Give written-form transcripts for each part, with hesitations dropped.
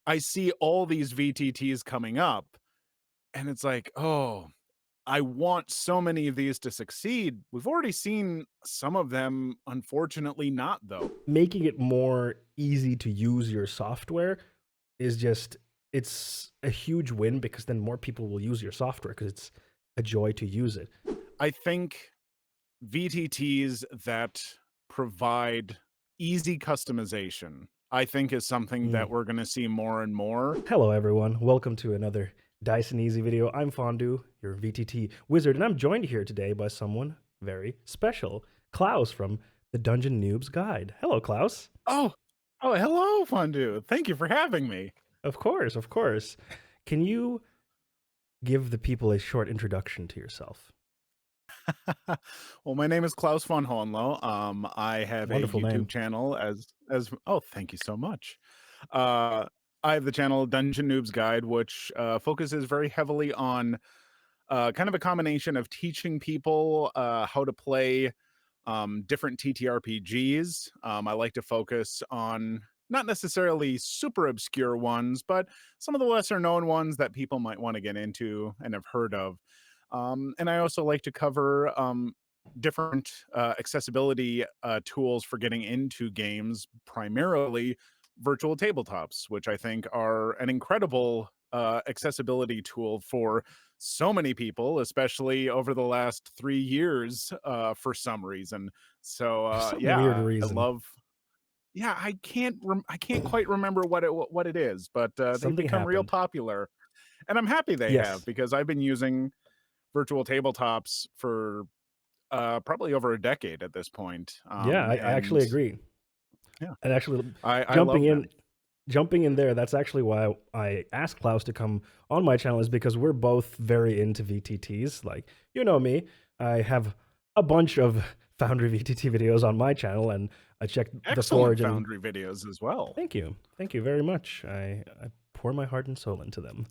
I see all these VTTs coming up, and it's like, "Oh, I want so many of these to succeed." We've already seen some of them, unfortunately, not though. Making it more easy to use your software is just it's a huge win because then more people will use your software because it's a joy to use it. I think VTTs that provide easy customization, I think is something that Mm. we're gonna see more and more. Hello, everyone. Welcome to another Dyson Easy video. I'm Fondue, your VTT wizard, and I'm joined here today by someone very special, Klaus from the Dungeon Noob's Guide. Hello, Klaus. Oh! Oh, hello, Fondue. Thank you for having me. Of course, of course. Can you give the people a short introduction to yourself? Well, my name is Klaus von Hohenlohe. I have a Wonderful YouTube name. channel as oh, thank you so much. Uh, I have the channel Dungeon Noob's Guide, which focuses very heavily on kind of a combination of teaching people how to play different TTRPGs. I like to focus on not necessarily super obscure ones, but some of the lesser known ones that people might want to get into and have heard of. And I also like to cover different accessibility tools for getting into games, primarily virtual tabletops, which I think are an incredible accessibility tool for so many people, especially over the last 3 years, for some reason. So, For some weird yeah, I reason, love yeah, I can't quite remember what it is, but, they've something become real happened. popular, and I'm happy they have Yes. because I've been using virtual tabletops for, probably over a decade at this point, Yeah, I and actually agree. yeah, And actually, I jumping love in them. jumping in there, that's actually why I asked Klaus to come on my channel is because we're both very into VTTs. Like, you know me, I have a bunch of Foundry VTT videos on my channel, and I checked the Excellent Forge, and Foundry videos as well. thank you very much. I pour my heart and soul into them,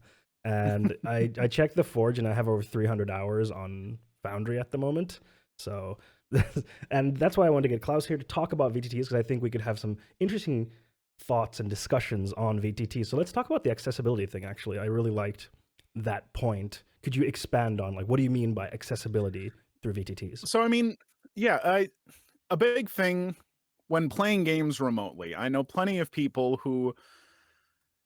and I checked the Forge, and I have over 300 hours on Foundry at the moment. So, and that's why I wanted to get Klaus here to talk about VTTs because I think we could have some interesting thoughts and discussions on VTTs. So let's talk about the accessibility thing. Actually, I really liked that point. Could you expand on like what do you mean by accessibility through VTTs? So, I mean, yeah, I a big thing when playing games remotely, I know plenty of people who,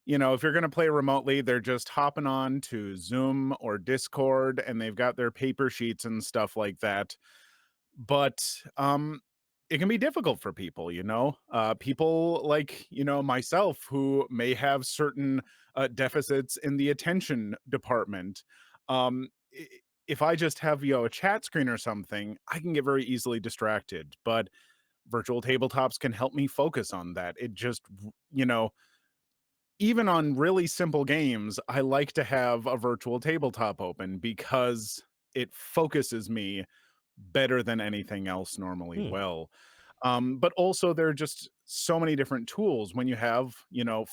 if you're gonna play remotely, they're just hopping on to Zoom or Discord, and they've got their paper sheets and stuff like that. But, it can be difficult for people, people like, myself who may have certain, deficits in the attention department. I if I just have, a chat screen or something, I can get very easily distracted, but virtual tabletops can help me focus on that. It just, even on really simple games, I like to have a virtual tabletop open because it focuses me better than anything else normally Hmm, will. But also there are just so many different tools when you have,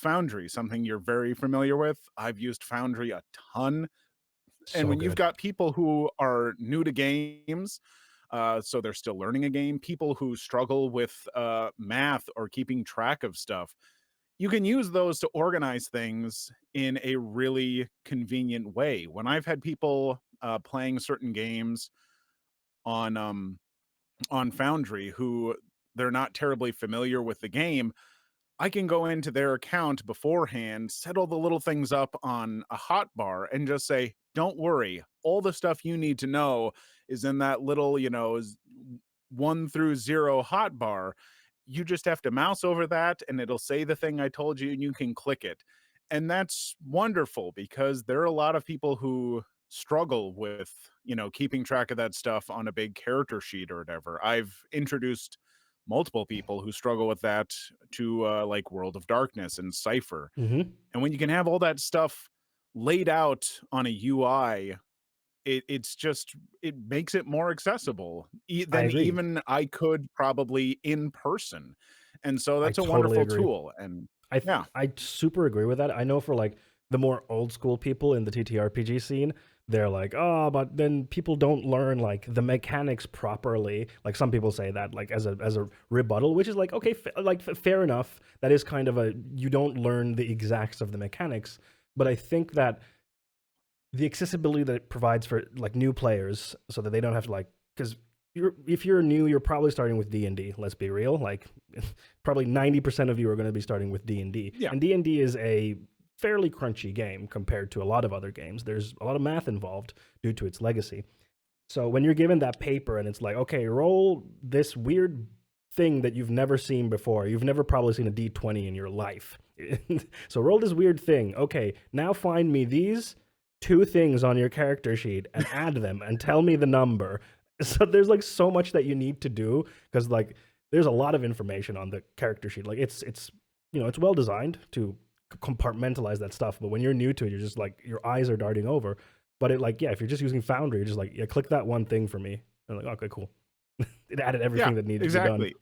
Foundry, something you're very familiar with. I've used Foundry a ton. And so when you've good. got people who are new to games, so they're still learning a game, people who struggle with math or keeping track of stuff, you can use those to organize things in a really convenient way. When I've had people playing certain games on on Foundry who they're not terribly familiar with the game, I can go into their account beforehand, set all the little things up on a hotbar, and just say, "Don't worry, all the stuff you need to know is in that little, 1 through 0 hotbar. You just have to mouse over that, and it'll say the thing I told you, and you can click it." And that's wonderful because there are a lot of people who struggle with, keeping track of that stuff on a big character sheet or whatever. I've introduced multiple people who struggle with that to, like, World of Darkness and Cypher, Hmm. and when you can have all that stuff laid out on a UI, it's just it makes it more accessible I than agree. even I could probably in person, and so I that's a totally wonderful agree. tool, and I yeah. I super agree with that. I know for like the more old school people in the TTRPG scene, they're like, oh, but then people don't learn like the mechanics properly. Like some people say that like as a rebuttal, which is like okay, fair enough. That is kind of a you don't learn the exacts of the mechanics, but I think that the accessibility that it provides for like new players, so that they don't have to like because if you're new, you're probably starting with D&D. Let's be real, like probably 90% of you are going to be starting with D&D, Yeah. and D&D is a fairly crunchy game compared to a lot of other games. There's a lot of math involved due to its legacy. So when you're given that paper and it's like, okay, roll this weird thing that you've never seen before. You've never probably seen a D20 in your life. So roll this weird thing. Okay, now find me these two things on your character sheet and add them and tell me the number. So there's like so much that you need to do because like there's a lot of information on the character sheet. Like it's it's well designed to compartmentalize that stuff, but when you're new to it, you're just like your eyes are darting over. But it like yeah, if you're just using Foundry, you're just like yeah, click that one thing for me. And I'm like okay, cool. It added Yeah, everything that needed to be done. exactly.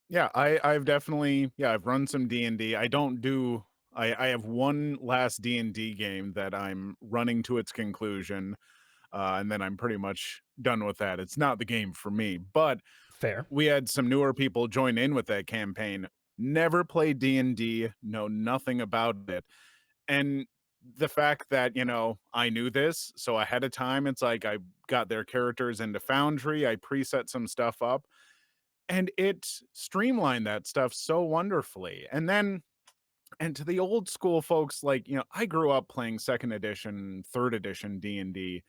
Yeah, I've definitely, yeah, I've run some D&D. I don't do I have one last D&D game that I'm running to its conclusion, and then I'm pretty much done with that. It's not the game for me, but Fair. we had some newer people join in with that campaign. Never played D&D, know nothing about it. And the fact that, I knew this, so ahead of time, it's like I got their characters into Foundry, I preset some stuff up, and it streamlined that stuff so wonderfully. And to the old school folks, like, I grew up playing 2nd edition, 3rd edition D&D,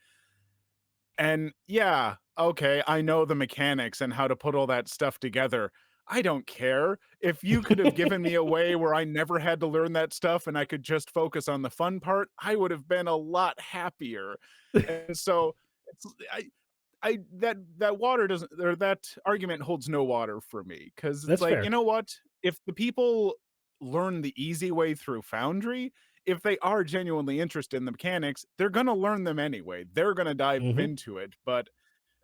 and yeah, okay, I know the mechanics and how to put all that stuff together. I don't care. If you could have given me a way where I never had to learn that stuff and I could just focus on the fun part, I would have been a lot happier. And so it's I that water doesn't, or that argument holds no water for me, because it's That's like, fair. you know what? If the people learn the easy way through Foundry, if they are genuinely interested in the mechanics, they're gonna learn them anyway. They're gonna dive Hmm. into it. But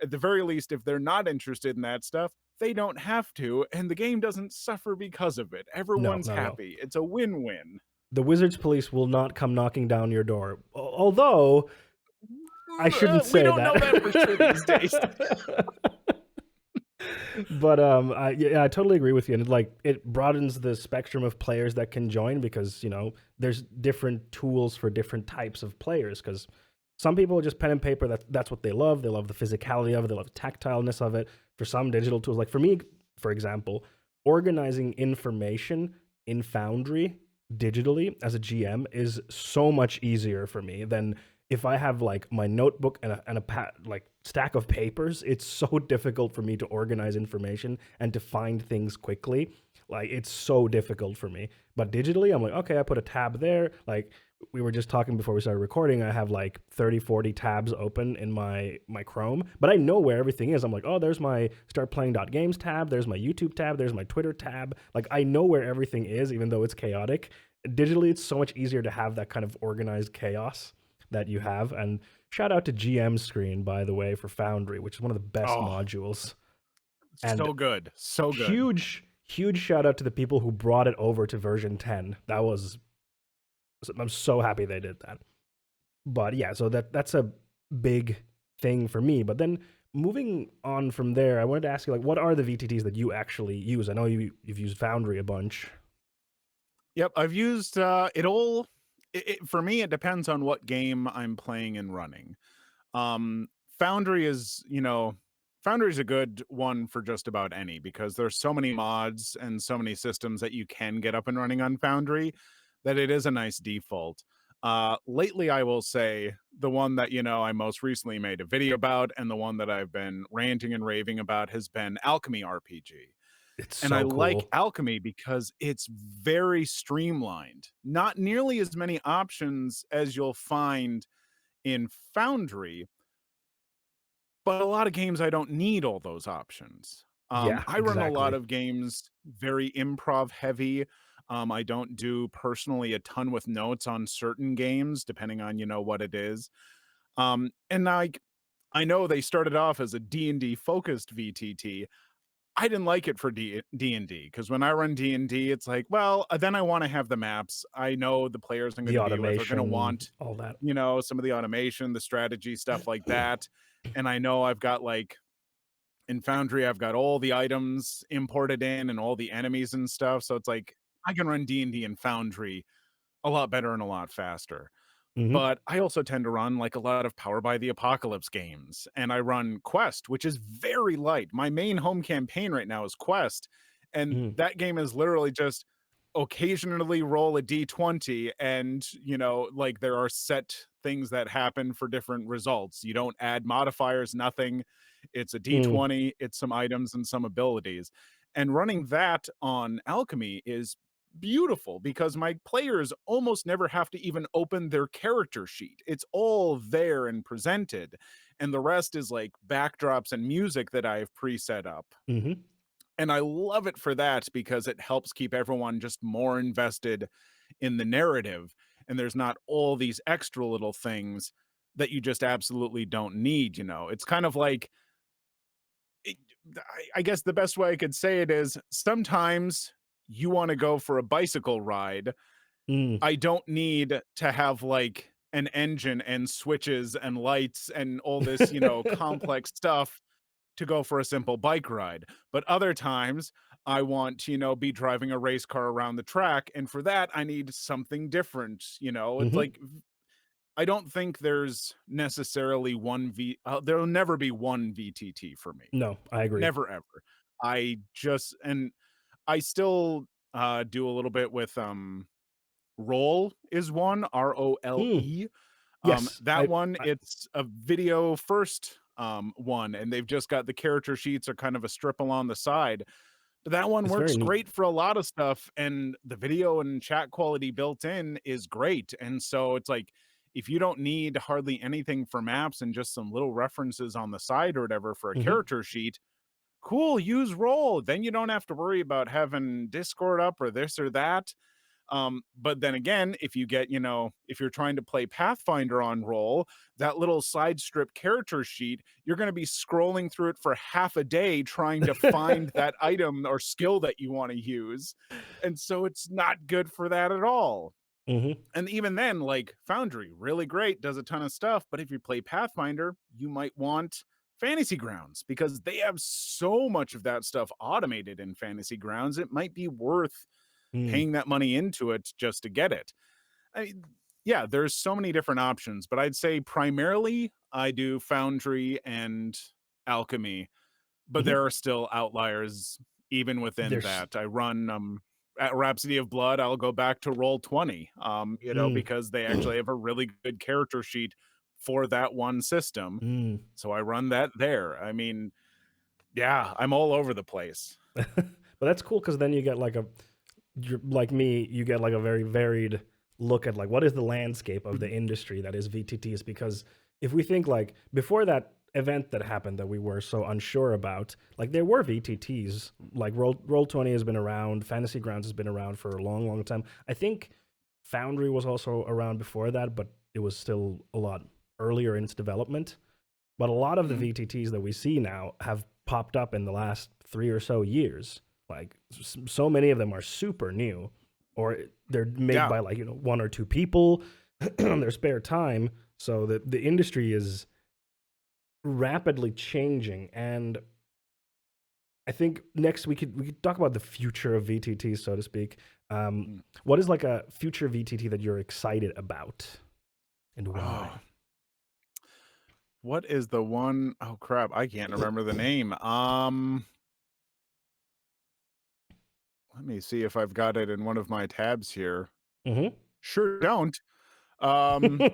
at the very least, if they're not interested in that stuff, they don't have to, and the game doesn't suffer because of it. No, Everyone's not at all. happy. It's a win-win. The Wizards police will not come knocking down your door. Although I shouldn't We say don't know that for sure these days. that. But yeah, I totally agree with you, and like it broadens the spectrum of players that can join because there's different tools for different types of players. Because some people just pen and paper. That's what they love. They love the physicality of it. They love the tactileness of it. For some digital tools, like for me, for example, organizing information in Foundry digitally as a GM is so much easier for me than if I have like my notebook and like stack of papers. It's so difficult for me to organize information and to find things quickly. Like it's so difficult for me. But digitally, I'm like, okay, I put a tab there. Like we were just talking before we started recording, I have like 30, 40 tabs open in my Chrome, but I know where everything is. I'm like, oh, there's my start playing.games tab, there's my YouTube tab, there's my Twitter tab. Like I know where everything is, even though it's chaotic. Digitally, it's so much easier to have that kind of organized chaos that you have. And shout out to GM Screen, by the way, for Foundry, which is one of the best Oh, modules. And so good. So good. huge shout out to the people who brought it over to version 10. I'm so happy they did that. But yeah, so that's a big thing for me. But then moving on from there, I wanted to ask you like what are the VTTs that you actually use? I know you've used Foundry a bunch. Yep, I've used it all. For me, it depends on what game I'm playing and running. Um, Foundry is, Foundry is a good one for just about any, because there's so many mods and so many systems that you can get up and running on Foundry that it is a nice default. Lately, I will say the one that, I most recently made a video about and the one that I've been ranting and raving about has been Alchemy RPG. It's And I so like cool. Alchemy because it's very streamlined. Not nearly as many options as you'll find in Foundry, but a lot of games I don't need all those options. Yeah, I run a lot exactly. of games very improv heavy. I don't do personally a ton with notes on certain games, depending on, what it is. And like, I know they started off as a D&D focused VTT. I didn't like it for D&D because when I run D&D, it's like, well, then I wanna have the maps. I know the players I'm The gonna be with are gonna automation, want, all that. some of the automation, the strategy, stuff like that, and I know I've got, like in Foundry, I've got all the items imported in and all the enemies and stuff, so it's like, I can run D&D in Foundry a lot better and a lot faster. Mhm, But I also tend to run like a lot of Power by the Apocalypse games, and I run Quest, which is very light. My main home campaign right now is Quest, and mhm, that game is literally just occasionally roll a d20 and, like there are set things that happen for different results. You don't add modifiers, nothing. It's a mm, d20, it's some items and some abilities. And running that on Alchemy is beautiful because my players almost never have to even open their character sheet. It's all there and presented. And the rest is like backdrops and music that I've preset up. mhm, And I love it for that because it helps keep everyone just more invested in the narrative. And there's not all these extra little things that you just absolutely don't need. It's kind of like, it, I guess the best way I could say it is sometimes you want to go for a bicycle ride. mm. I don't need to have like an engine and switches and lights and all this, complex stuff to go for a simple bike ride. But other times I want to, be driving a race car around the track. And for that, I need something different. It's Mhm. like, I don't think there's necessarily there'll never be one VTT for me. No, I agree. Never ever. And I still do a little bit with Roll is one, Mm, ROLE. yes, That one, it's a video first one, and they've just got the character sheets are kind of a strip along the side. But that one it's very works neat. great for a lot of stuff, and the video and chat quality built in is great. And so it's like if you don't need hardly anything for maps and just some little references on the side or whatever for a Mhm, character sheet, cool, use Roll. Then you don't have to worry about having Discord up or this or that. But then again, if you get, if you're trying to play Pathfinder on roll, that little side strip character sheet, you're going to be scrolling through it for half a day trying to find that item or skill that you want to use. And so it's not good for that at all. mhm, And even then, like Foundry, really great, does a ton of stuff. But if you play Pathfinder, you might want Fantasy Grounds because they have so much of that stuff automated in Fantasy Grounds. It might be worth mm, paying that money into it just to get it. I yeah, there's so many different options, but I'd say primarily I do Foundry and Alchemy, but mhm. there are still outliers even within There's that. I run at Rhapsody of Blood, I'll go back to roll 20, mm, because they actually have a really good character sheet for that one system. mm. So I run that there. I mean, yeah, I'm all over the place. But that's cool because then you get like you're like me, you get like a very varied look at like what is the landscape of the Mhm. industry that is VTTs. Because if we think like before that event that happened that we were so unsure about, like there were VTTs. Like Roll20 has been around, Fantasy Grounds has been around for a long, long time. I think Foundry was also around before that, but it was still a lot earlier in its development. But a lot of the Mhm. VTTs that we see now have popped up in the last 3 or so years. Like so many of them are super new, or they're made Yeah. by like one or two people on their spare time. So the industry is rapidly changing, and I think next we could talk about the future of VTTs, so to speak. Mm. What is like a future VTT that you're excited about, and Oh, why? what is the one oh crap, I can't remember the name. Let me see if I've got it in one of my tabs here. Hmm. Sure don't. Um,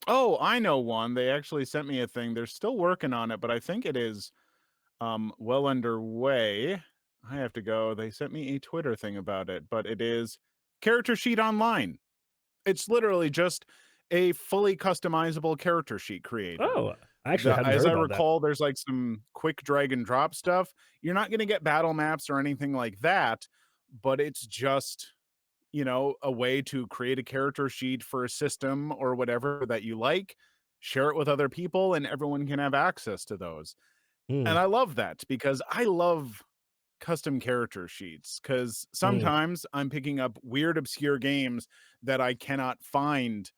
oh, I know one. They actually sent me a thing. They're still working on it, but I think it is well underway. I have to go. They sent me a Twitter thing about it, but it is Character Sheet Online. It's literally just a fully customizable character sheet creator. Oh, I actually hadn't As heard I about that. recall, there's like some quick drag and drop stuff. You're not going to get battle maps or anything like that, but it's just, a way to create a character sheet for a system or whatever that you like, share it with other people, and everyone can have access to those. Mm, And I love that because I love custom character sheets because mm, sometimes I'm picking up weird, obscure games that I cannot find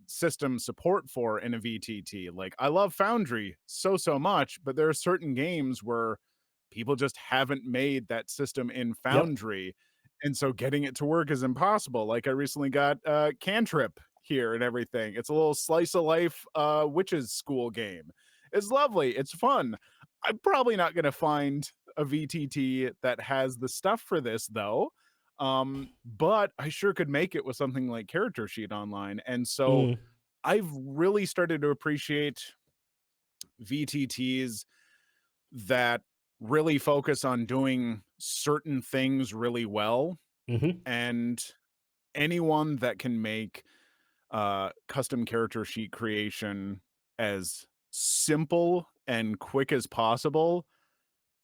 system support for in a VTT. Like, I love Foundry so much, but there are certain games where people just haven't made that system in yep. Foundry. And so getting it to work is impossible. Like, I recently got Cantrip here and everything. It's a little slice of life witches school game. It's lovely. It's fun. I'm probably not going to find a VTT that has the stuff for this though. But I sure could make it with something like Character Sheet Online. And so Mm, I've really started to appreciate VTTs that really focus on doing certain things really well. mhm, And anyone that can make custom character sheet creation as simple and quick as possible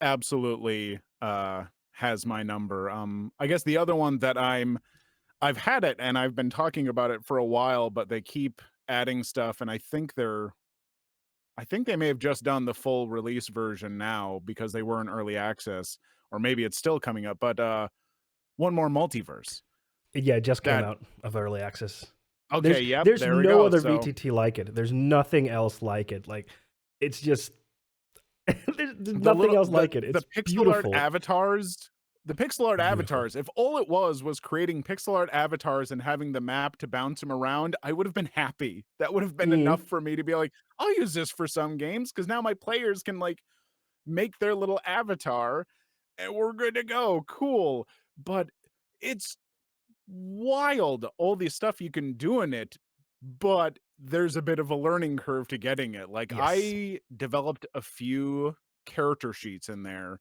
absolutely has my number. I guess the other one that I've had it and I've been talking about it for a while, but they keep adding stuff and I think they may have just done the full release version now because they were in early access, or maybe it's still coming up, but one more multiverse. yeah, it just came That out of early access. okay, yep, There's there we no go. other So VTT like it. There's nothing else like it. Like, it's just there's the nothing little else like it. the It's pixel art beautiful. avatars the pixel art Beautiful. avatars, if all it was creating pixel art avatars and having the map to bounce them around, I would have been happy. That would have been enough Mm, for me to be like, I'll use this for some games because now my players can like make their little avatar and we're good to go. Cool. But it's wild all the stuff you can do in it, but there's a bit of a learning curve to getting it. Like, yes. I developed a few character sheets in there.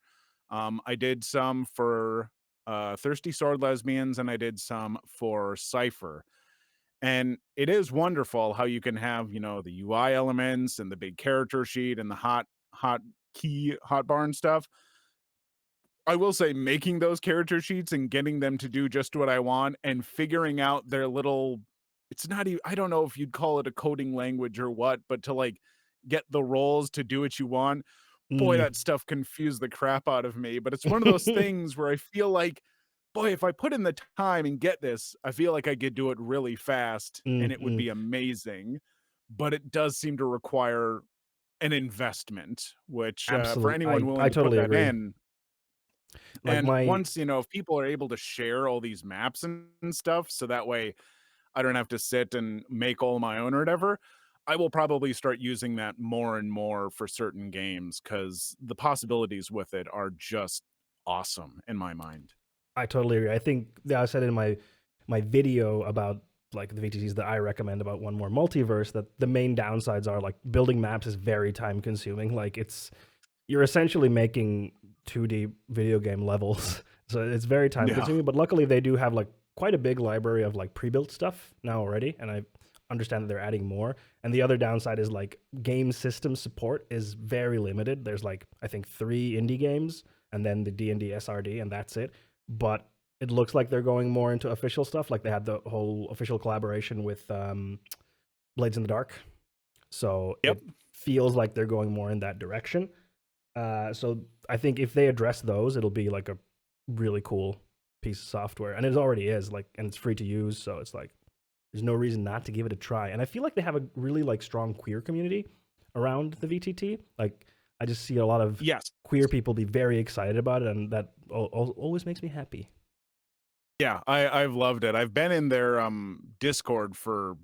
I did some for Thirsty Sword Lesbians and I did some for Cypher. And it is wonderful how you can have, you know, the UI elements and the big character sheet and the hot key hotbar and stuff. I will say making those character sheets and getting them to do just what I want and figuring out their little it's not even I don't know if you'd call it a coding language or what, but to like get the roles to do what you want, boy, Mm. that stuff confused the crap out of me. But it's one of those things where I feel like, boy, if I put in the time and get this, I feel like I could do it really fast and Mm, it would mm. be amazing. But it does seem to require an investment, which for Absolute. anyone willing I to put totally that agree. in, Like and my once, you know, if people are able to share all these maps and stuff, so that way I don't have to sit and make all my own or whatever, I will probably start using that more and more for certain games because the possibilities with it are just awesome in my mind. I totally agree. I think yeah, I said in my video about like the VTTs that I recommend about One More Multiverse that the main downsides are like building maps is very time consuming. Like it's you're essentially making 2D video game levels. So it's very time Yeah. consuming, but luckily they do have like quite a big library of like pre-built stuff now already, and I understand that they're adding more. And the other downside is like game system support is very limited. There's like I think 3 indie games and then the D&D SRD and that's it. But it looks like they're going more into official stuff. Like they had the whole official collaboration with Blades in the Dark. So Yep. it feels like they're going more in that direction. So I think if they address those, it'll be like a really cool piece of software, and it already is like, and it's free to use. So it's like there's no reason not to give it a try. And I feel like they have a really like strong queer community around the VTT. Like I just see a lot of Yes. queer people be very excited about it, and that always makes me happy. Yeah, I've loved it. I've been in their Discord for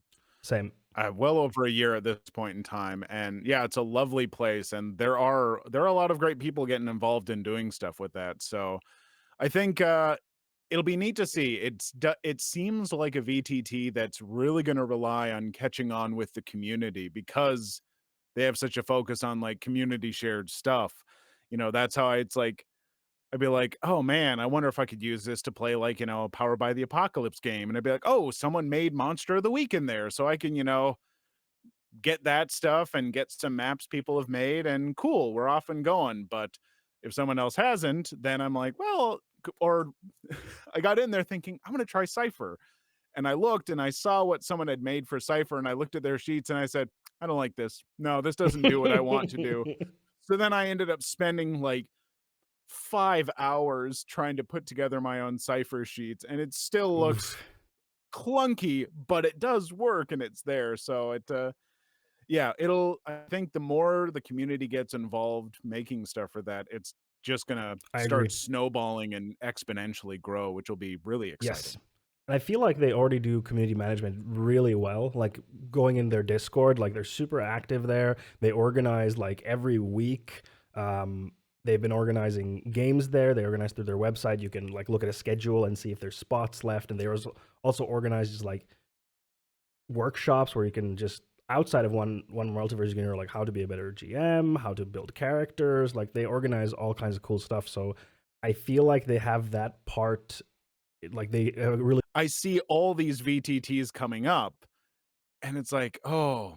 Same. well over a year at this point in time, and yeah, it's a lovely place, and there are a lot of great people getting involved in doing stuff with that. So I think it'll be neat to see. It seems like a VTT that's really going to rely on catching on with the community because they have such a focus on like community shared stuff. You know, that's how it's like I'd be like, "Oh man, I wonder if I could use this to play like, you know, a Powered by the Apocalypse game." And I'd be like, "Oh, someone made Monster of the Week in there, so I can, you know, get that stuff and get some maps people have made and cool, we're off and going." But if someone else hasn't, then I'm like, well, or I got in there thinking, I'm going to try Cypher. And I looked and I saw what someone had made for Cypher and I looked at their sheets and I said, I don't like this. No, this doesn't do what I want to do. So then I ended up spending like 5 hours trying to put together my own cipher sheets, and it still looks Oof. clunky, but it does work and it's there. So yeah, I think the more the community gets involved making stuff for that, it's just gonna I agree. start snowballing and exponentially grow, which will be really Yes. exciting. And I feel like they already do community management really well. Like going in their Discord, like they're super active there. They organize like every week. Um, they've been organizing games there. They organize through their website. You can like look at a schedule and see if there's spots left. And they also organize just like workshops where you can just outside of one multiverse game, like how to be a better GM, how to build characters. Like they organize all kinds of cool stuff. So I feel like they have that part. Like they really. I see all these VTTs coming up, and it's like, "Oh,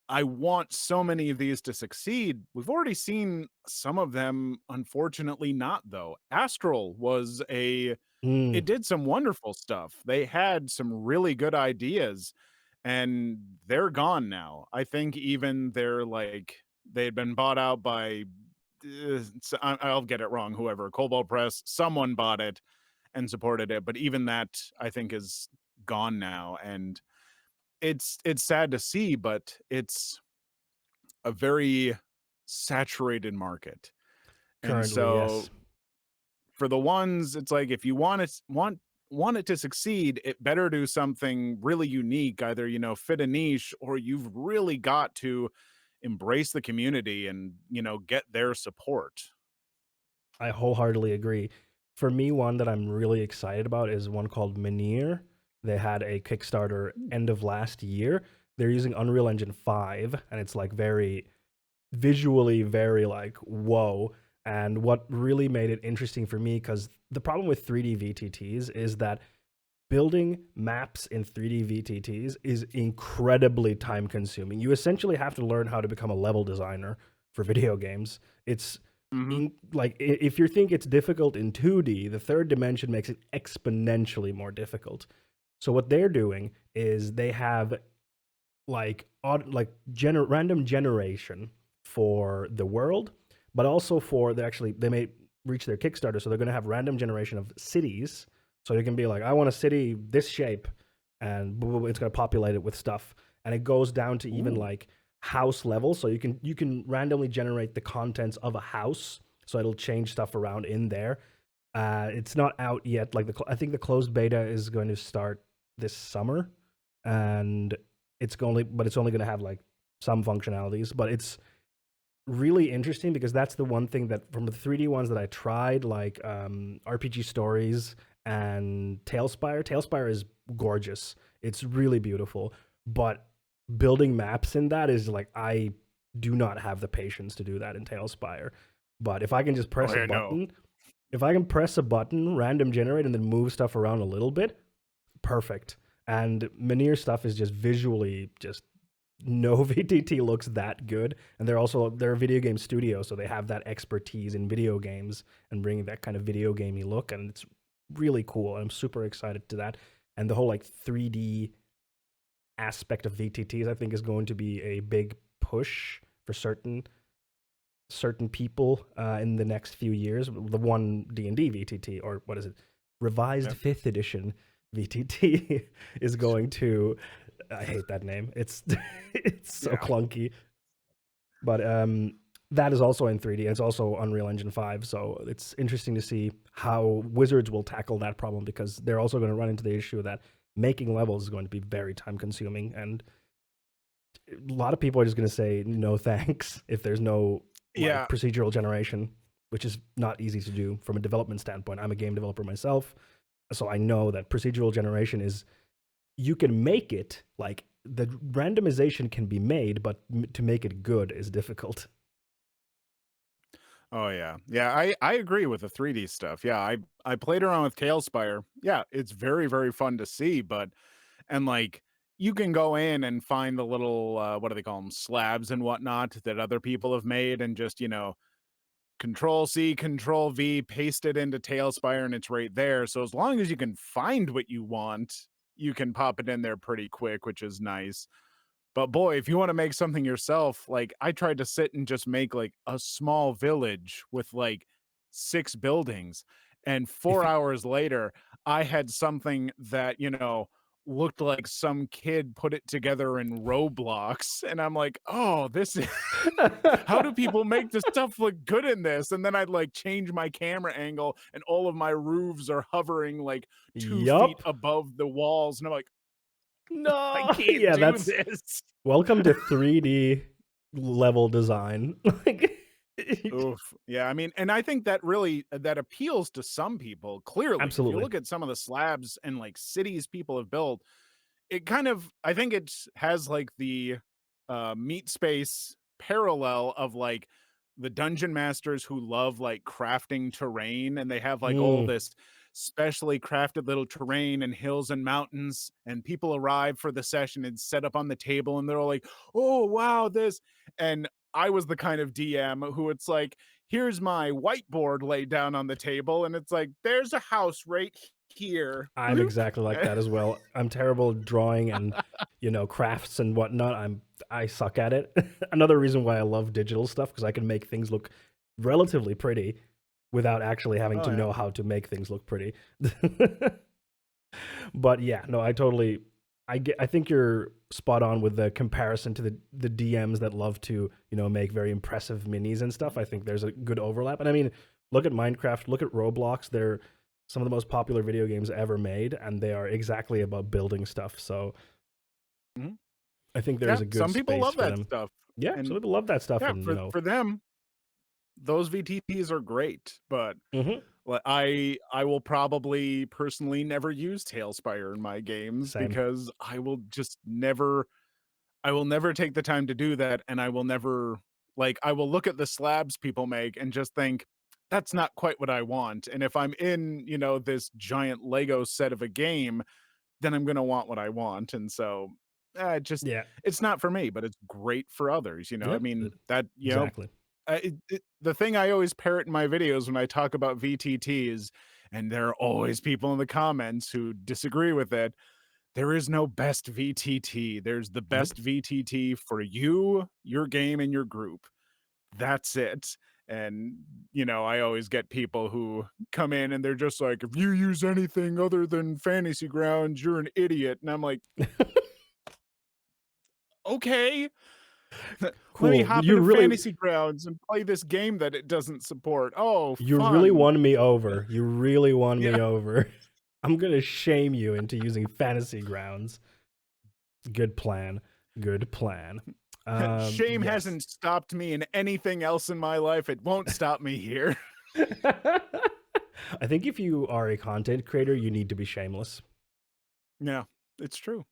I want so many of these to succeed." We've already seen some of them, unfortunately not though. Astral was Mm, it did some wonderful stuff. They had some really good ideas, and they're gone now. I think even they're like they had been bought out by I'll get it wrong, whoever, Cobalt Press, someone bought it and supported it, but even that I think is gone now, and it's sad to see, but it's a very saturated market. And currently, so yes. for the ones, it's like if you want it to succeed, it better do something really unique, either, fit a niche, or you've really got to embrace the community and, get their support. I wholeheartedly agree. For me, one that I'm really excited about is one called Minier. They had a Kickstarter end of last year. They're using Unreal Engine 5, and it's like very visually very like whoa. And what really made it interesting for me, because the problem with 3D VTTs is that building maps in 3D VTTs is incredibly time consuming. You essentially have to learn how to become a level designer for video games. It's Mhm. like if you think it's difficult in 2D, the third dimension makes it exponentially more difficult. So what they're doing is they have like random generation for the world, but also for they may reach their Kickstarter, so they're going to have random generation of cities. So you can be like, I want a city this shape, and it's going to populate it with stuff, and it goes down to even Ooh. like house level. So you can randomly generate the contents of a house, so it'll change stuff around in there. It's not out yet. Like I think the closed beta is going to start this summer, and it's only going to have like some functionalities. But it's really interesting because that's the one thing that from the 3D ones that I tried, like RPG Stories and Tailspire. Tailspire is gorgeous. It's really beautiful, but building maps in that is like I do not have the patience to do that in Tailspire. But if I can just Oh, press a yeah, no. button, if I can press a button, random generate, and then move stuff around a little bit, perfect. And Manir stuff is just visually just no VTT looks that good. And they're a video game studio, so they have that expertise in video games and bringing that kind of video gamey look, and it's really cool. I'm super excited to that. And the whole like 3D aspect of VTTs, I think, is going to be a big push for certain people in the next few years. The one D&D VTT, or what is it, revised Yep. 5th edition VTT is going to. I hate that name. It's it's so Yeah. clunky. But that is also in 3D. It's also Unreal Engine 5. So it's interesting to see how Wizards will tackle that problem, because they're also going to run into the issue that making levels is going to be very time consuming, and a lot of people are just going to say no thanks if there's no like Yeah. procedural generation, which is not easy to do from a development standpoint. I'm a game developer myself, so I know that procedural generation is, you can make it, like the randomization can be made, but to make it good is difficult. Oh, yeah. Yeah, I agree with the 3D stuff. Yeah, I played around with Tailspire. Yeah, it's very, very fun to see, but and, like, you can go in and find the little, what do they call them, slabs and whatnot that other people have made and just, Control C, Control V, paste it into Tailspire, and it's right there. So as long as you can find what you want, you can pop it in there pretty quick, which is nice. But boy, if you wanna make something yourself, like, I tried to sit and just make, like, a small village with, like, 6 buildings, and If 4 hours later, I had something that, looked like some kid put it together in Roblox, and I'm like, "Oh, this is how do people make this stuff look good in this?" And then I'd, like, change my camera angle, and all of my roofs are hovering, like, 2 feet Yup. above the walls, and I'm like, "I No. can't Yeah, do that's this." welcome to 3D level design. Like Oof. Yeah, I mean, and I think that really that appeals to some people, clearly. If you absolutely. look at some of the slabs and, like, cities people have built, it kind of I think it has, like, the, meat space parallel of, like, the dungeon masters who love, like, crafting terrain, and they have, like, all Mm, this specially crafted little terrain and hills and mountains, and people arrive for the session and set up on the table, and they're all like, "Oh, wow, this," and I was the kind of DM who it's like, "Here's my whiteboard laid down on the table," and it's like, "There's a house right here. I'm Bloop." exactly like that as well. I'm terrible at drawing and, crafts and whatnot. I suck at it. Another reason why I love digital stuff because I can make things look relatively pretty without actually having Oh, to yeah. know how to make things look pretty. But yeah, no, I think you're spot on with the comparison to the DMs that love to, make very impressive minis and stuff. I think there's a good overlap. And I mean, look at Minecraft, look at Roblox. They're some of the most popular video games ever made, and they are exactly about building stuff. So Mhm. I think there's Yeah, a good some people space love for that them. stuff, Yeah, some and people love that stuff, yeah, and for them, those VTTs are great, but, mhm, I will probably personally never use Tailspire in my games same. because I will never take the time to do that, and I will never I will look at the slabs people make and just think, "That's not quite what I want," and if I'm in, this giant Lego set of a game, then I'm gonna want what I want, and so, Yeah, it's not for me, but it's great for others, I yep, mean, that, exactly. the thing I always parrot in my videos when I talk about VTTs, and there are always people in the comments who disagree with it, there is no best VTT. There's the Nope. best VTT for you, your game, and your group. That's it. And, I always get people who come in and they're just like, if you use anything other than Fantasy Grounds, you're an idiot. And I'm like, okay, let me Cool. hop into Fantasy Grounds and play this game that it doesn't support. Oh, You really fun. won me over. You really won Yeah. me over. I'm gonna shame you into using Fantasy Grounds. Good plan. Good plan. Shame Yes. hasn't stopped me in anything else in my life. It won't stop me here. I think if you are a content creator, you need to be shameless. Yeah, it's true.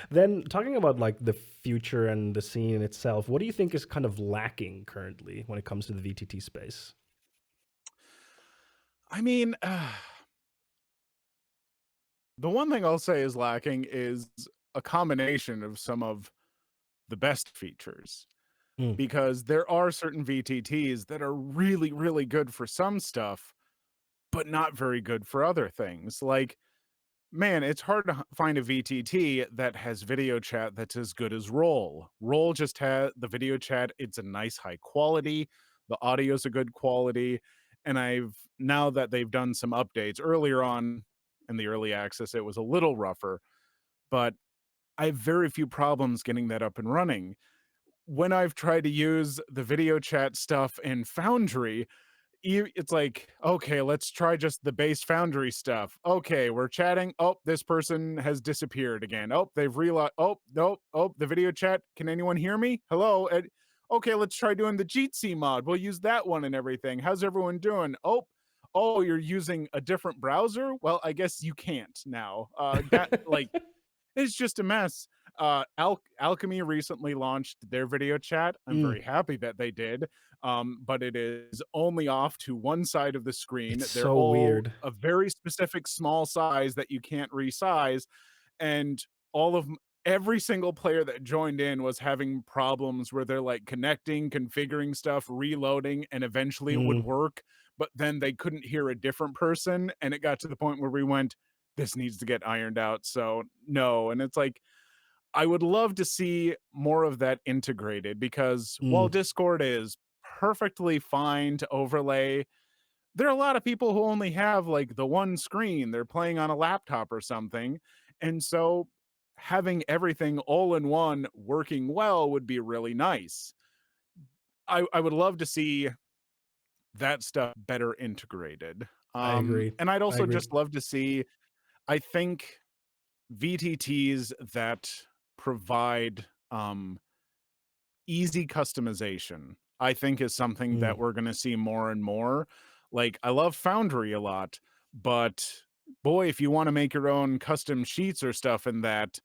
Then talking about like the future and the scene itself, what do you think is kind of lacking currently when it comes to the VTT space? I mean, the one thing I'll say is lacking is a combination of some of the best features Mm, because there are certain VTTs that are really, really good for some stuff, but not very good for other things. Like, man, it's hard to find a VTT that has video chat that's as good as Roll. Roll just had the video chat, it's a nice high quality, the audio's a good quality, and now that they've done some updates earlier on in the early access, it was a little rougher, but I have very few problems getting that up and running. When I've tried to use the video chat stuff in Foundry, it's like, okay, let's try just the base Foundry stuff. Okay, we're chatting. Oh, this person has disappeared again. Oh, they've realized. Oh, no. Oh, the video chat. Can anyone hear me? Hello. Okay, let's try doing the Jitsi mod. We'll use that one and everything. How's everyone doing? Oh, you're using a different browser? Well, I guess you can't now. That like it's just a mess. Alchemy recently launched their video chat. I'm mm. very happy that they did, but it is only off to one side of the screen. It's They're so all weird. a very specific small size that you can't resize, and all of every single player that joined in was having problems where they're like connecting, configuring stuff, reloading, and eventually it would Mm. work, but then they couldn't hear a different person, and it got to the point where we went, this needs to get ironed out. So no, and it's like I would love to see more of that integrated because while Mm, Discord is perfectly fine to overlay, there are a lot of people who only have like the one screen. They're playing on a laptop or something. And so having everything all in one working well would be really nice. I would love to see that stuff better integrated. I agree. And I'd I also agree. just love to see, I think VTTs that provide easy customization, I think is something Mm. that we're going to see more and more. Like, I love Foundry a lot, but boy, if you want to make your own custom sheets or stuff in that,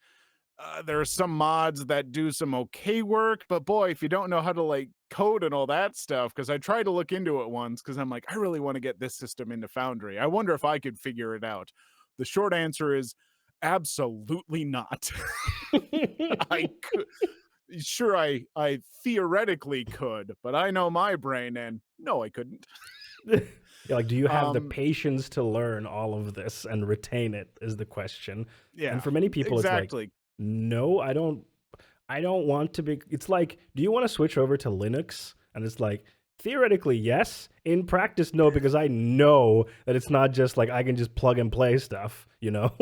there are some mods that do some okay work, but boy, if you don't know how to like code and all that stuff, because I tried to look into it once, because I'm like, I really want to get this system into Foundry. I wonder if I could figure it out. The short answer is absolutely not. I could, sure, I theoretically could, but I know my brain, and no, I couldn't. Yeah, like, do you have the Um, patience to learn all of this and retain it is the question. And yeah, for many people, it's like, exactly. no, I don't. I don't want to be. It's like, do you want to switch over to Linux? And it's like, theoretically, yes. In practice, no, because I know that it's not just like I can just plug and play stuff, you know?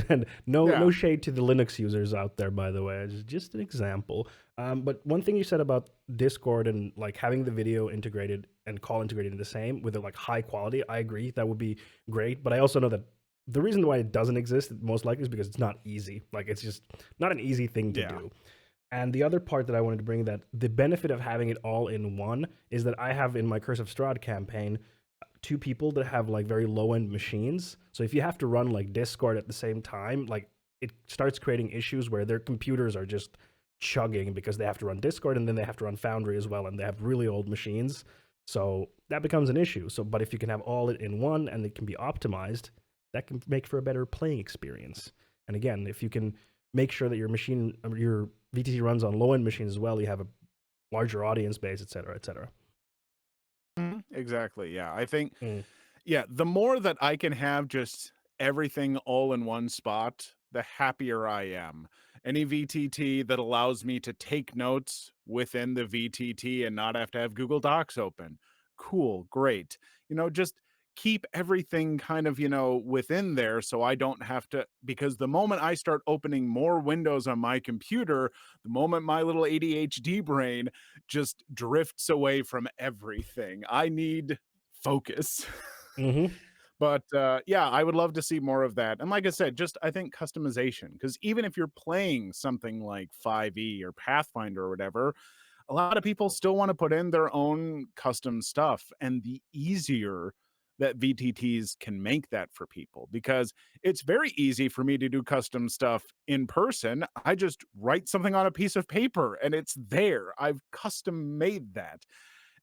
And no, Yeah. no shade to the Linux users out there, by the way. It's just an example. But one thing you said about Discord and like having the video integrated and call integrated in the same with a like high quality, I agree that would be great. But I also know that the reason why it doesn't exist most likely is because it's not easy. Like it's just not an easy thing to Yeah. do. And the other part that I wanted to bring, that the benefit of having it all in one is that I have in my Curse of Strahd campaign two people that have like very low end machines. So if you have to run like Discord at the same time, like it starts creating issues where their computers are just chugging because they have to run Discord and then they have to run Foundry as well, and they have really old machines. So that becomes an issue. So, but if you can have all it in one and it can be optimized, that can make for a better playing experience. And again, if you can make sure that your machine, your VTT runs on low end machines as well, you have a larger audience base, et cetera, et cetera. Mhm. Exactly. Yeah. I think, Mm. yeah, the more that I can have just everything all in one spot, the happier I am. Any VTT that allows me to take notes within the VTT and not have to have Google Docs open. Cool, great. Just keep everything kind of, within there so I don't have to, because the moment I start opening more windows on my computer, the moment my little ADHD brain just drifts away from everything. I need focus. Mm-hmm. But yeah, I would love to see more of that. And like I said, just I think customization, because even if you're playing something like 5e or Pathfinder or whatever, a lot of people still want to put in their own custom stuff. And the easier that VTTs can make that for people, because it's very easy for me to do custom stuff in person. I just write something on a piece of paper and it's there. I've custom made that.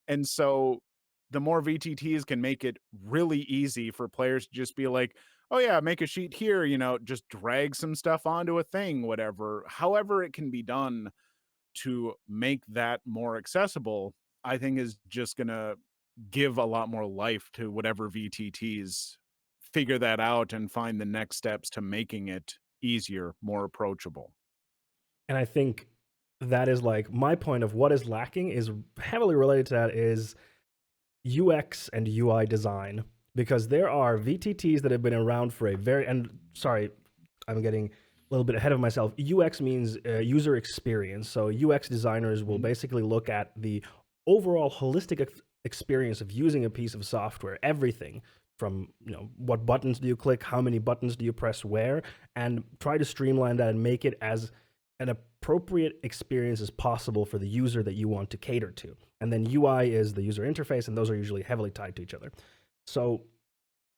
And so the more VTTs can make it really easy for players to just be like, oh yeah, make a sheet here, just drag some stuff onto a thing, whatever. However it can be done to make that more accessible, I think is just going to give a lot more life to whatever VTTs figure that out and find the next steps to making it easier, more approachable. And I think that is like my point of what is lacking is heavily related to that is UX and UI design, because there are VTTs that have been around for a very, and sorry, I'm getting a little bit ahead of myself. UX means user experience. So UX designers will Mhm. basically look at the overall holistic experience of using a piece of software, everything from, what buttons do you click, how many buttons do you press where, and try to streamline that and make it as an appropriate experience as possible for the user that you want to cater to. And then UI is the user interface, and those are usually heavily tied to each other. So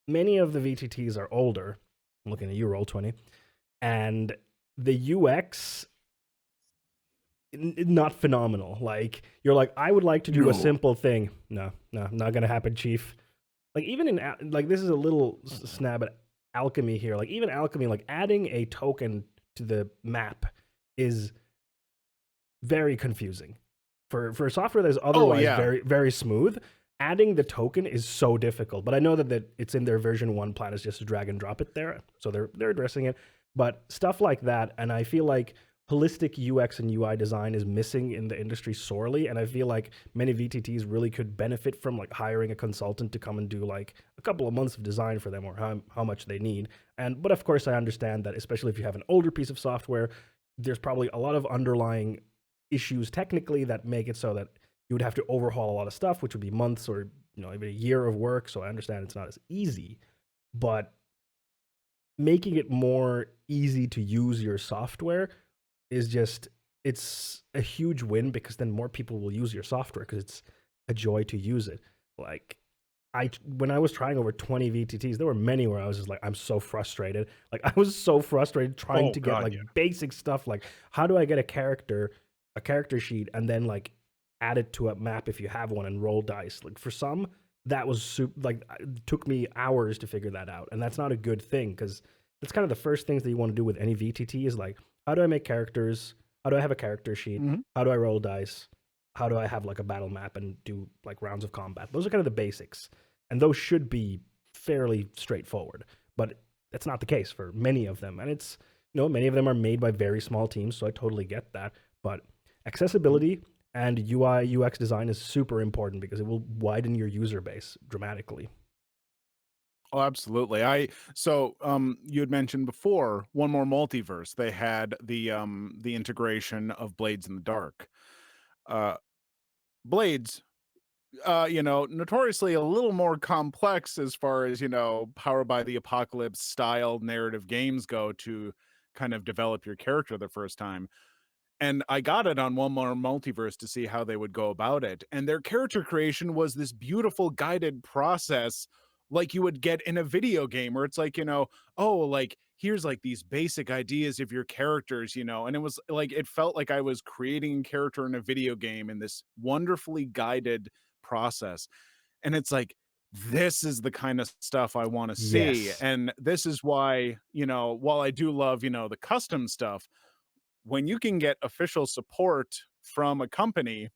many of the VTTs are older. I'm looking at you, Roll20, and the UX not phenomenal. Like you're like, I would like to do a No. simple thing. No, no, not gonna happen, Chief. Like even in like this is a little snab at alchemy here. Like even alchemy, like adding a token to the map is very confusing. For software that is Oh otherwise yeah. very very smooth, adding the token is so difficult. But I know that it's in their version 1 plan is just to drag and drop it there, so they're addressing it. But stuff like that, and I feel like holistic UX and UI design is missing in the industry sorely, and I feel like many VTTs really could benefit from like hiring a consultant to come and do like a couple of months of design for them, or how much they need. And but of course I understand that, especially if you have an older piece of software, there's probably a lot of underlying issues technically that make it so that you would have to overhaul a lot of stuff, which would be months or even a year of work. So I understand it's not as easy, but making it more easy to use your software is just, it's a huge win, because then more people will use your software because it's a joy to use it. Like, when I was trying over 20 VTTs, there were many where I was just like, I'm so frustrated. Like, I was so frustrated trying Oh to get god, like yeah. basic stuff, like how do I get a character sheet, and then like add it to a map if you have one and roll dice. Like for some, that was like it took me hours to figure that out, and that's not a good thing, because that's kind of the first things that you want to do with any VTT is like, how do I make characters? How do I have a character sheet? Mhm. How do I roll dice? How do I have like a battle map and do like rounds of combat? Those are kind of the basics, and those should be fairly straightforward. But that's not the case for many of them, and it's many of them are made by very small teams, so I totally get that. But accessibility and UI UX design is super important because it will widen your user base dramatically. Oh, absolutely. You had mentioned before One More Multiverse. They had the integration of Blades in the Dark. Uh Blades, notoriously a little more complex as far as, Powered by the Apocalypse style narrative games go to kind of develop your character the first time. And I got it on One More Multiverse to see how they would go about it, and their character creation was this beautiful guided process like you would get in a video game where it's like, "Oh, like, here's, like, these basic ideas of your characters," and it was like it felt like I was creating a character in a video game in this wonderfully guided process, and it's like, this is the kind of stuff I wanna see, Yes. and this is why, while I do love, the custom stuff, when you can get official support from a company,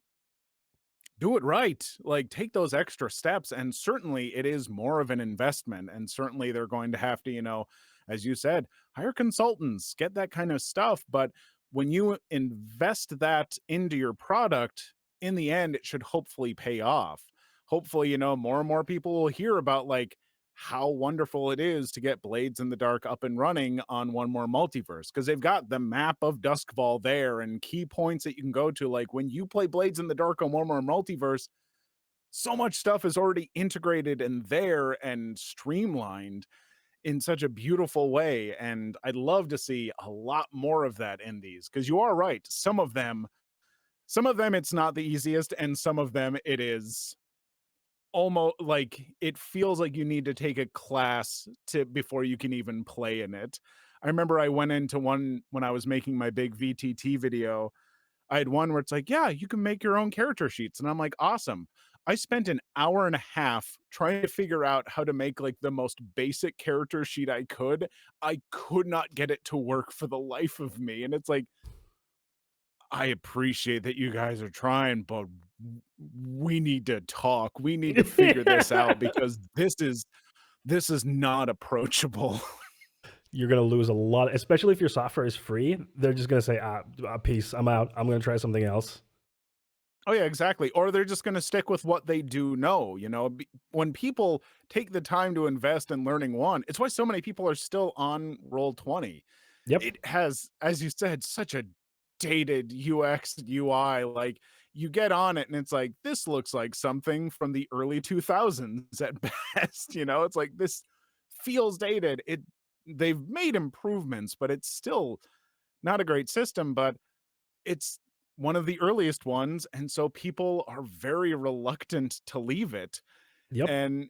do it right. Like, take those extra steps. And certainly it is more of an investment. And certainly they're going to have to, as you said, hire consultants, get that kind of stuff. But when you invest that into your product, in the end, it should hopefully pay off. Hopefully, more and more people will hear about like how wonderful it is to get Blades in the Dark up and running on One More Multiverse, because they've got the map of Duskfall there and key points that you can go to. Like when you play Blades in the Dark on One More Multiverse, so much stuff is already integrated and there and streamlined in such a beautiful way. And I'd love to see a lot more of that in these, because you are right. Some of them it's not the easiest, and some of them it is almost like it feels like you need to take a class to before you can even play in it. I remember I went into one when I was making my big VTT video. I had one where it's like, "Yeah, you can make your own character sheets." And I'm like, "Awesome." I spent an hour and a half trying to figure out how to make like the most basic character sheet I could. I could not get it to work for the life of me. And it's like, I appreciate that you guys are trying, but we need to talk. We need to figure this out because this is not approachable. You're gonna lose a lot, especially if your software is free. They're just gonna say, peace, I'm out. I'm gonna try something else. Oh yeah, exactly. Or they're just going to stick with what they do know, when people take the time to invest in learning one, it's why so many people are still on roll 20. Yep. It has, as you said, such a dated UX UI. Like you get on it and it's like, this looks like something from the early 2000s at best. It's like this feels dated. They've made improvements, but it's still not a great system, but it's one of the earliest ones, and so people are very reluctant to leave it. Yep. And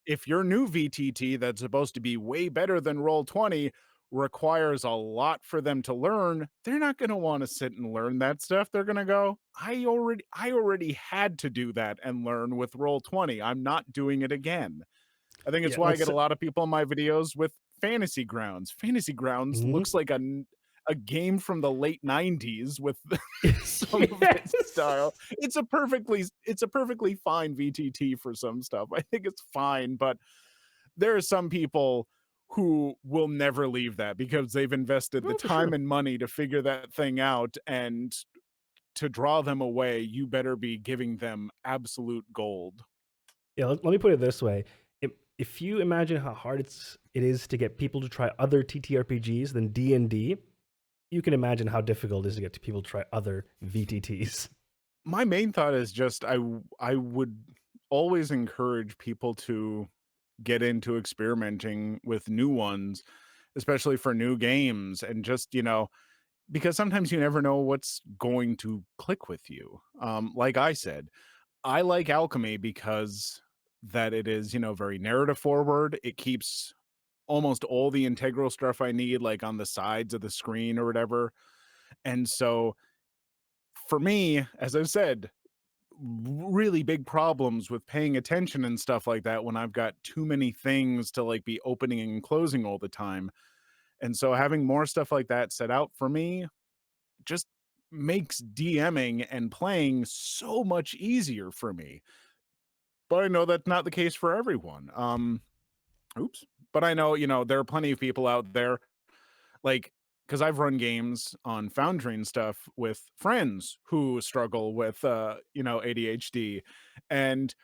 if your new VTT that's supposed to be way better than Roll20 requires a lot for them to learn, they're not gonna wanna sit and learn that stuff. They're gonna go, "I already had to do that and learn with Roll20. I'm not doing it again." I think it's Yeah. why I get a lot of people in my videos with Fantasy Grounds. Fantasy Grounds Mhm. looks like a game from the late '90s with some of its Yes. style. It's a perfectly fine VTT for some stuff. I think it's fine, but there are some people who will never leave that because they've invested the No, for time sure. and money to figure that thing out, and to draw them away, you better be giving them absolute gold. Yeah, let me put it this way. If you imagine how hard it is to get people to try other TTRPGs than D&D, you can imagine how difficult it is to get people to try other VTTs. My main thought is just I would always encourage people to get into experimenting with new ones, especially for new games, and just, because sometimes you never know what's going to click with you. Like I said, I like alchemy because that it is, very narrative forward. It keeps almost all the integral stuff I need like on the sides of the screen or whatever. And so for me, as I've said, really big problems with paying attention and stuff like that when I've got too many things to like be opening and closing all the time. And so having more stuff like that set out for me just makes DMing and playing so much easier for me. But I know that's not the case for everyone. Oops. But I know, there are plenty of people out there like, because I've run games on Foundry and stuff with friends who struggle with, ADHD, and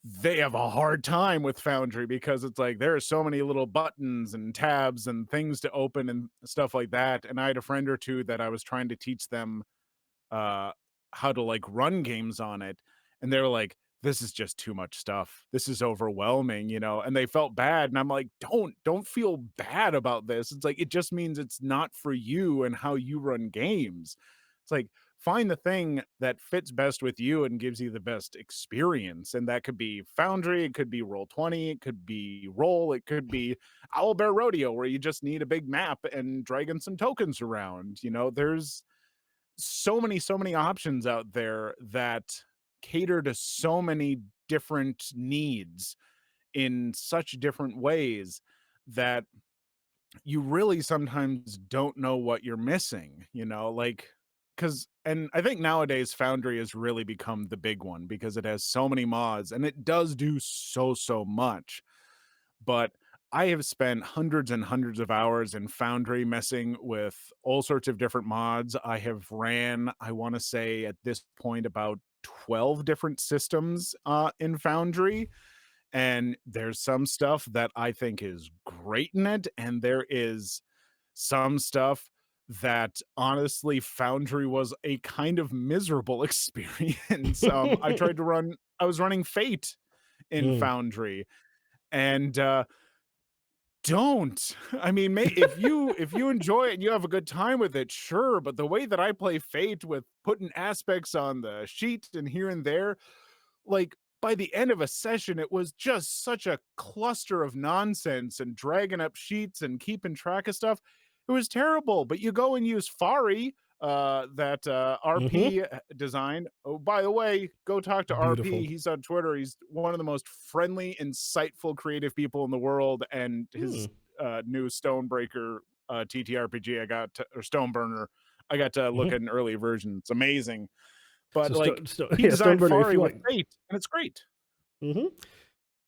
they have a hard time with Foundry because it's like there are so many little buttons and tabs and things to open and stuff like that. And I had a friend or two that I was trying to teach them uh how to like run games on it, and they were like, this is just too much stuff, this is overwhelming, and they felt bad, and I'm like, don't feel bad about this. It's like, it just means it's not for you and how you run games. It's like, find the thing that fits best with you and gives you the best experience, and that could be Foundry, it could be Roll20, it could be Roll, it could be Owlbear Rodeo, where you just need a big map and dragging some tokens around. There's so many options out there that cater to so many different needs in such different ways that you really sometimes don't know what you're missing, like, because, and I think nowadays Foundry has really become the big one because it has so many mods and it does do so much. But I have spent hundreds and hundreds of hours in Foundry messing with all sorts of different mods. I have ran, I want to say at this point, about 12 different systems in Foundry. And there's some stuff that I think is great in it. And there is some stuff that honestly Foundry was a kind of miserable experience. I was running Fate in Mm. Foundry, and don't. I mean, if you enjoy it and you have a good time with it, sure, but the way that I play Fate with putting aspects on the sheet and here and there, like, by the end of a session, it was just such a cluster of nonsense and dragging up sheets and keeping track of stuff. It was terrible. But you go and use Fari, that Mm-hmm. RP designed. Oh, by the way, go talk to RP. Beautiful. He's on Twitter. He's one of the most friendly, insightful, creative people in the world. And Hmm. his new Stonebreaker TTRPG or Stoneburner, I got to look Mm-hmm. at an early version. It's amazing. But So, like, he yeah, designed Stoneburner, if Fari you with like. Fate, and it's great. Mm-hmm.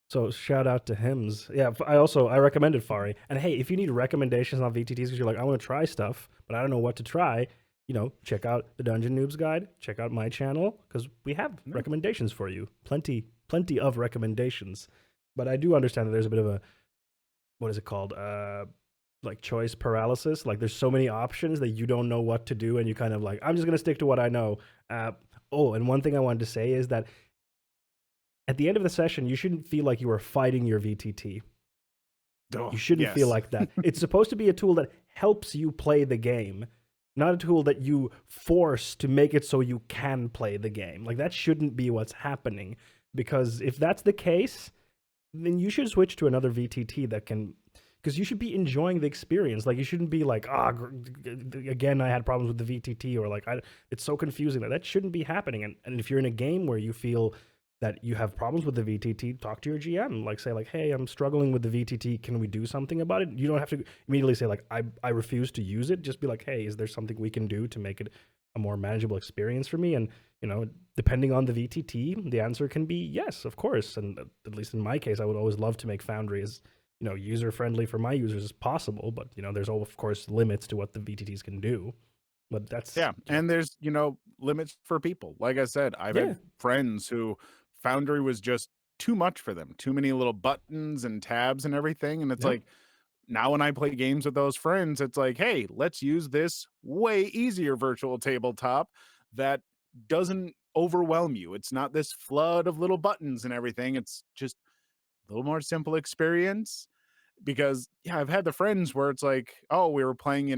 So shout out to Hims. Yeah, I recommended Fari. And hey, if you need recommendations on VTTs because you're like, I want to try stuff, but I don't know what to try, check out the Dungeon Noobs guide, check out my channel because we have Yeah. recommendations for you. Plenty of recommendations. But I do understand that there's a bit of a, what is it called? Like choice paralysis. Like there's so many options that you don't know what to do, and you kind of like, I'm just gonna stick to what I know. And one thing I wanted to say is that at the end of the session, you shouldn't feel like you are fighting your VTT. Oh, You shouldn't feel yes. like that. It's supposed to be a tool that helps you play the game, not a tool that you force to make it so you can play the game. Like that shouldn't be what's happening. Because if that's the case, then you should switch to another VTT that can, because you should be enjoying the experience. Like you shouldn't be like, again, I had problems with the VTT, or like, it's so confusing. That shouldn't be happening. And if you're in a game where you feel that you have problems with the VTT, talk to your GM. Like say like, hey, I'm struggling with the VTT. Can we do something about it? You don't have to immediately say like, I refuse to use it. Just be like, hey, is there something we can do to make it a more manageable experience for me? And depending on the VTT, the answer can be yes, of course. And at least in my case, I would always love to make Foundry as user friendly for my users as possible. But there's of course limits to what the VTTs can do. But that's Yeah, and there's, limits for people. Like I said, I've yeah, had friends who Foundry was just too much for them. Too many little buttons and tabs and everything, and it's yep. like, now when I play games with those friends, it's like, "Hey, let's use this way easier virtual tabletop that doesn't overwhelm you. It's not this flood of little buttons and everything. It's just a little more simple experience." Because yeah, I've had the friends where it's like, oh, we were playing,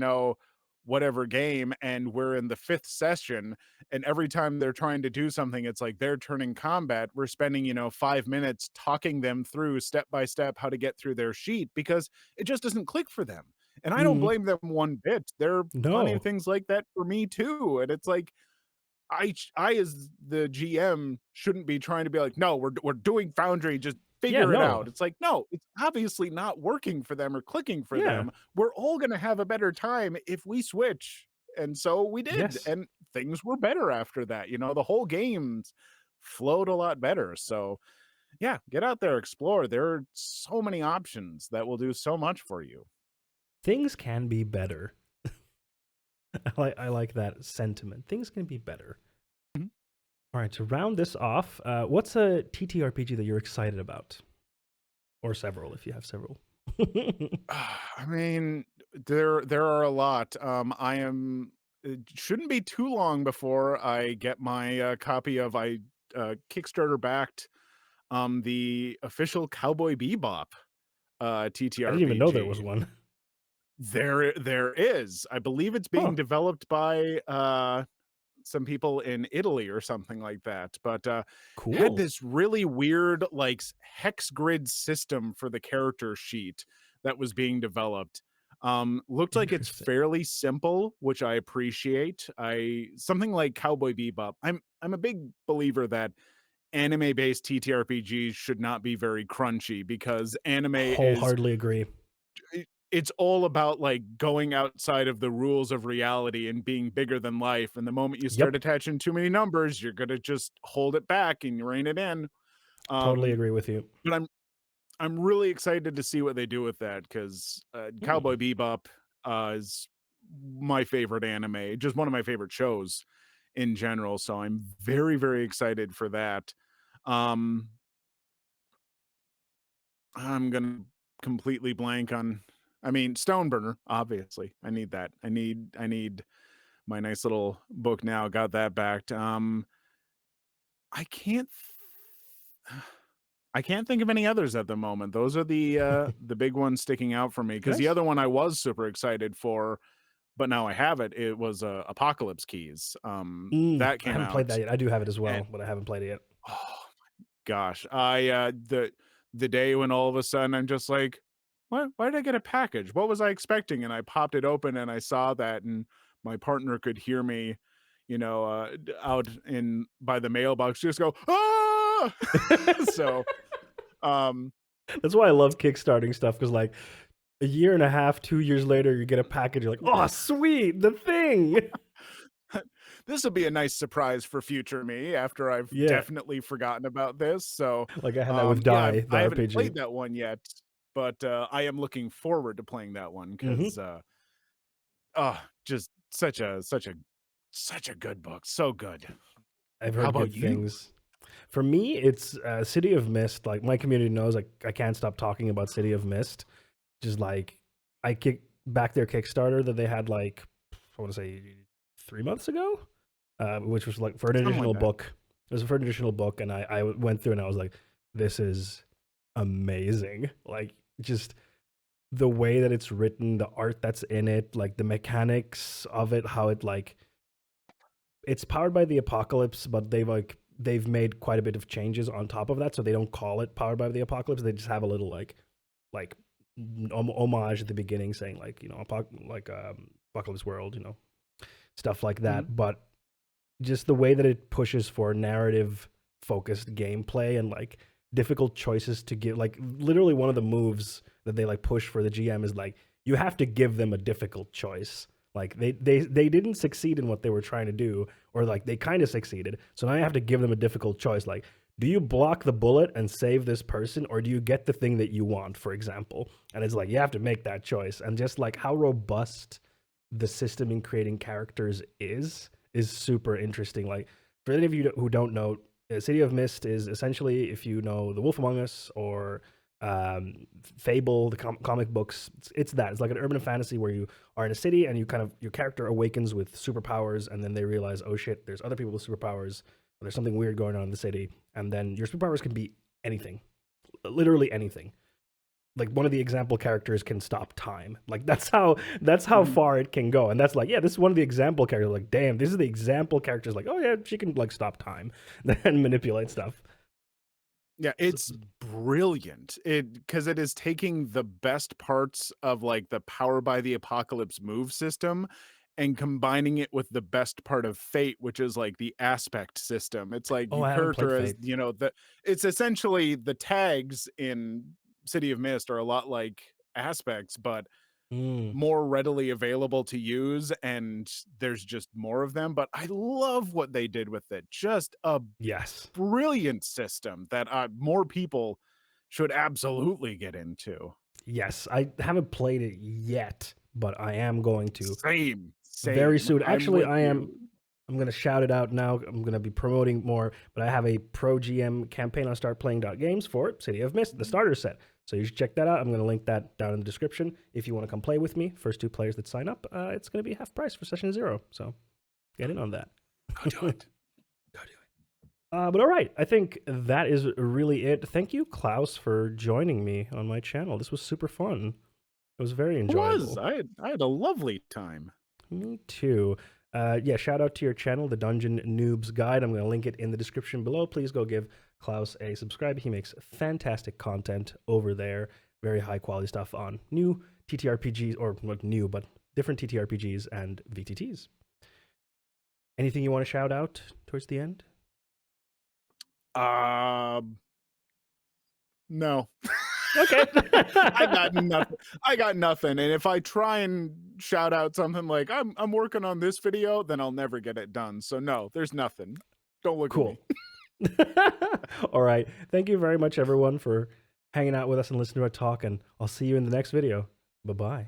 whatever game, and we're in the fifth session, and every time they're trying to do something, it's like they're turning combat. We're spending, 5 minutes talking them through step by step how to get through their sheet because it just doesn't click for them. And I don't Mm, blame them one bit. There are plenty of no, things like that for me too. And it's like I as the GM shouldn't be trying to be like, "No, we're doing Foundry, just yeah, figure it no, out." It's like, "No, it's obviously not working for them or clicking for yeah, them. We're all gonna have a better time if we switch." And so we did, yes. and things were better after that, the whole games flowed a lot better. So, yeah, get out there, explore. There are so many options that will do so much for you. Things can be better. I like that sentiment. Things can be better. Mhm. All right, to round this off, what's a TTRPG that you're excited about, or several if you have several? I mean, there are a lot. I am it shouldn't be too long before I get my copy of I Kickstarter backed the official Cowboy Bebop I didn't even know there was TTRPG. one. There is. I believe it's Huh. being developed by some people in Italy or something like that, but had Cool. this really weird like hex grid system for the character sheet that was being developed. Looked like it's Interesting. fairly simple, which I appreciate. I something like Cowboy Bebop. I'm a big believer that anime-based TTRPGs should not be very crunchy because anime is Wholeheartedly agree. it's all about like going outside of the rules of reality and being bigger than life. And the moment you start Yep. attaching too many numbers, you're gonna just hold it back and rein it in. Totally Um, agree with you. but I'm really excited to see what they do with that because Hmm. Cowboy Bebop is my favorite anime, just one of my favorite shows in general. So I'm very excited for that. Um, I'm gonna completely blank on. I mean, Stoneburner, obviously. I need that. I need my nice little book now. Got that backed. I can't. I can't think of any others at the moment. Those are the big ones sticking out for me because the Nice. other one I was super excited for, but now I have it. It was Apocalypse Keys. That I came haven't played that out, yet. I do have it as and well, but I haven't played it yet. oh gosh, the day when all of a sudden I'm just like, "What? Why did I get a package? What was I expecting?" And I popped it open and I saw that, and my partner could hear me, out in by the mailbox just go, "Ah!" So, um, That's why I love kickstarting stuff because, like, a year and a half, 2 years later, you get a package. You're like, oh, sweet, the thing. this will be a nice surprise for future me after I've Yeah, definitely forgotten about this. So, like I had that with yeah, Die, the I haven't RPG. played that one yet, but I am looking forward to playing that one Hmm. because just such a good book, so good. I've How heard about good you? things. For me, it's City of Mist. Like my community knows, like I can't stop talking about City of Mist. Just like I kicked back their Kickstarter that they had like I want to say 3 months ago, which was like for an Something like additional that. book. It was for an additional book, and I went through and I was like, this is amazing. Like just the way that it's written, the art that's in it, like the mechanics of it, how it like it's powered by the apocalypse, but they've made quite a bit of changes on top of that, so they don't call it powered by the apocalypse. They just have a little like homage at the beginning, saying like apocalypse world, stuff like Mhm. that. But just the way that it pushes for narrative focused gameplay and like difficult choices to give, like literally one of the moves that they like push for the GM is like you have to give them a difficult choice. Like they didn't succeed in what they were trying to do, or like they kind of succeeded, so now you have to give them a difficult choice. Like, do you block the bullet and save this person, or do you get the thing that you want, for example? And it's like, you have to make that choice. And just like how robust the system in creating characters is super interesting. Like, for any of you who don't know, City of Mist is essentially, if you know The Wolf Among Us or Fable, the comic books, it's that. It's like an urban fantasy where you are in a city and you kind of, your character awakens with superpowers, and then they realize, oh shit, there's other people with superpowers. There's something weird going on in the city, and then your superpowers can be anything, literally anything. Like, one of the example characters can stop time. Like, that's how Mhm. far it can go. And that's like, yeah, this is one of the example characters. Like, damn, this is the example characters. Like, oh yeah, she can like stop time and manipulate stuff. Yeah, So, it's brilliant. Because it is taking the best parts of, like, the Power by the Apocalypse move system and combining it with the best part of Fate, which is, like, the aspect system. It's like oh, your I haven't played character is, Fate. it's essentially the tags in City of Mist are a lot like aspects, but Mm, more readily available to use, and there's just more of them. But I love what they did with it. Just a yes. brilliant system that more people should absolutely get into. Yes, I haven't played it yet, but I am going to Same, very same. soon. I'm Actually, with you. I'm going to shout it out now. I'm going to be promoting more, but I have a pro GM campaign on startplaying.games for City of Mist, the starter set. So you should check that out. I'm going to link that down in the description. If you want to come play with me, first 2 players that sign up, it's going to be half price for session 0. So get in on that. Go do it. Go do it. But all right, I think that is really it. Thank you, Klaus, for joining me on my channel. This was super fun. It was very It was. enjoyable. I had a lovely time. Me too. Yeah, shout out to your channel, the Dungeon Noob's Guide. I'm going to link it in the description below. Please go give Klaus a subscribe. He makes fantastic content over there. Very high quality stuff on new TTRPGs, or not new, but different TTRPGs and VTTs. Anything you want to shout out towards the end? Um, no. Okay. I got nothing. I got nothing. And if I try and shout out something like I'm working on this video, then I'll never get it done. So no, there's nothing. Don't look at Cool. me. All right. Thank you very much, everyone, for hanging out with us and listening to our talk. And I'll see you in the next video. Bye bye.